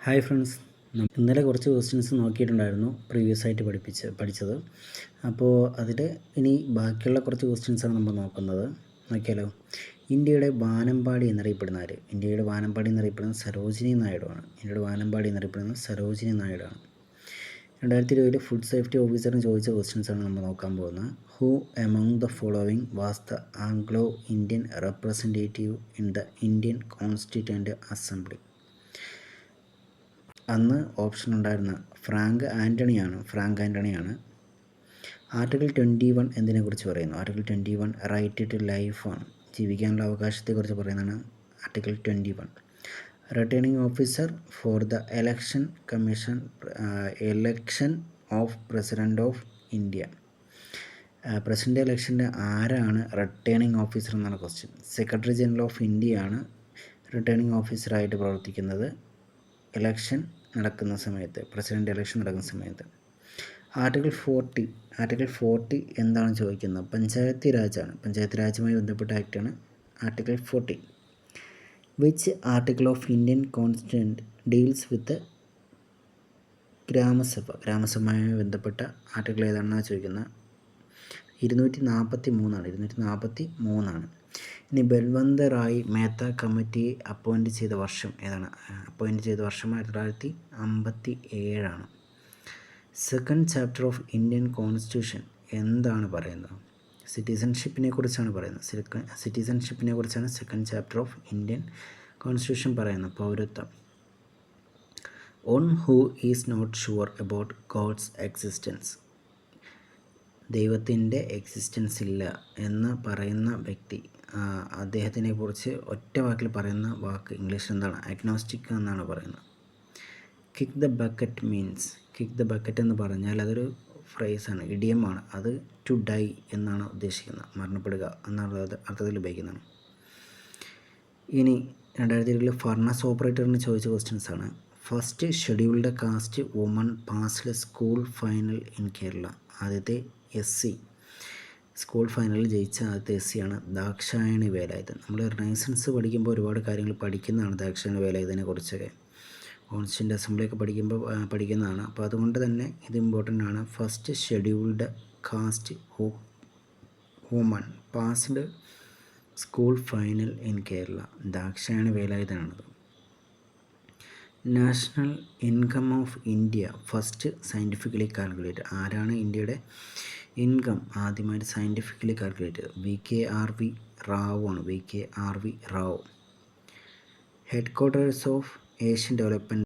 Hi friends, ഇന്നലെ കുറച്ച് questions നോക്കിയിട്ടുണ്ടായിരുന്നു previous ആയിട്ട് പഠിച്ചത്. അപ്പോൾ അതിൽ ഇനി ബാക്കിയുള്ള കുറച്ച് ക്വസ്റ്റ്യൻസാണ് നമ്മൾ നോക്കുന്നത്. നോക്കിയാലോ. ഇന്ത്യയുടെ വാനമ്പാടി എന്നറിയപ്പെടുന്ന ആര്? ഇന്ത്യയുടെ വാനമ്പാടി എന്നറിയപ്പെടുന്നത് സരോജിനി നായിഡുവാണ്. ഇന്ത്യയുടെ വാനമ്പാടി എന്നറിയപ്പെടുന്നത് സരോജിനി നായിഡുവാണ്. 2020 ഫുഡ് സേഫ്റ്റി ഓഫീസറിന് ചോദിച്ച ക്വസ്റ്റ്യൻസാണ് നമ്മൾ നോക്കാൻ പോകുന്നത്. Who among the following was the Anglo Indian representative in the Indian constituent assembly? അന്ന് ഓപ്ഷൻ ഉണ്ടായിരുന്ന ഫ്രാങ്ക് ആൻ്റണിയാണ്. ആർട്ടിക്കിൾ 21 എന്തിനെക്കുറിച്ച് പറയുന്നു? ആർട്ടിക്കിൾ 21 റൈറ്റ് ടു ലൈഫാണ്. ജീവിക്കാനുള്ള അവകാശത്തെക്കുറിച്ച് പറയുന്നതാണ് article 21. Returning officer for the election commission election of president of India. President ഇലക്ഷൻ്റെ ആരാണ് റിട്ടേണിംഗ് ഓഫീസർ എന്നാണ് ക്വസ്റ്റ്യൻ. സെക്രട്ടറി ജനറൽ ഓഫ് ഇന്ത്യയാണ് റിട്ടേണിംഗ് ഓഫീസറായിട്ട് പ്രവർത്തിക്കുന്നത് ഇലക്ഷൻ നടക്കുന്ന സമയത്ത്, പ്രസിഡൻ്റ് ഇലക്ഷൻ നടക്കുന്ന സമയത്ത്. ആർട്ടിക്കിൾ 40 എന്താണ് ചോദിക്കുന്നത്? പഞ്ചായത്തി രാജാണ്. പഞ്ചായത്ത് രാജുമായി ബന്ധപ്പെട്ട ആക്റ്റാണ് article 40. Which article of Indian constitution deals with ഗ്രാമസഭയുമായി ബന്ധപ്പെട്ട ആർട്ടിക്കിൾ ഏതാണെന്നാണ് ചോദിക്കുന്നത്? 243 ഇനി ബൽവന്ത് റായ് മേത്ത കമ്മിറ്റിയെ അപ്പോയിൻറ്റ് ചെയ്ത വർഷം ഏതാണ്? അപ്പോയിൻറ്റ് ചെയ്ത വർഷം 1957. Second chapter of Indian constitution എന്താണ് പറയുന്നത്? സിറ്റിസൺഷിപ്പിനെ കുറിച്ചാണ് പറയുന്നത്. സിറ്റിസൺഷിപ്പിനെ കുറിച്ചാണ് second chapter of Indian constitution പറയുന്നത്. പൗരത്വം. One who is not sure about God's existence. ദൈവത്തിൻ്റെ എക്സിസ്റ്റൻസ് ഇല്ല എന്ന് പറയുന്ന വ്യക്തി, അദ്ദേഹത്തിനെ കുറിച്ച് ഒറ്റ വാക്കിൽ പറയുന്ന വാക്ക് ഇംഗ്ലീഷിൽ എന്താണ്? അഗ്നോസ്റ്റിക് എന്നാണ് പറയുന്നത്. Kick the bucket means. Kick the bucket എന്ന് പറഞ്ഞാൽ അതൊരു ഫ്രേസാണ്, ഇഡിയമാണ്. അത് ടു ഡൈ എന്നാണ് ഉദ്ദേശിക്കുന്നത്, മരണപ്പെടുക എന്നാണ് അർത്ഥത്തിൽ ഉപയോഗിക്കുന്നതാണ്. ഇനി 2020 ഫർണസ് ഓപ്പറേറ്ററിന് ചോദിച്ച ക്വസ്റ്റ്യൻസാണ്. First scheduled caste woman passed school final in Kerala. ആദ്യത്തെ SC സ്കൂൾ ഫൈനലിൽ ജയിച്ച ആദ്യത്തെ SC ആണ് ദാക്ഷായണി വേലായുധൻ. നമ്മൾ റിനൈസൻസ് പഠിക്കുമ്പോൾ ഒരുപാട് കാര്യങ്ങൾ പഠിക്കുന്നതാണ് ദാക്ഷായണി വേലായുധനെ കുറിച്ചൊക്കെ. കോൺസ്റ്റിറ്റ്യൂൻ്റ് അസംബ്ലിയൊക്കെ പഠിക്കുന്നതാണ്. അപ്പോൾ അതുകൊണ്ട് തന്നെ ഇത് ഇമ്പോർട്ടൻ്റ് ആണ്. First scheduled caste woman passed school final in Kerala, Dakshayani വേലായുധനാണത്. National income of India first scientifically calculate. ആരാണ് ഇന്ത്യയുടെ ഇൻകം ആദ്യമായിട്ട് സയൻറ്റിഫിക്കലി കാൽക്കുലേറ്റ് ചെയ്തത്? VKRV റാവു ആണ്. VKRV Rao. Headquarters of Asian development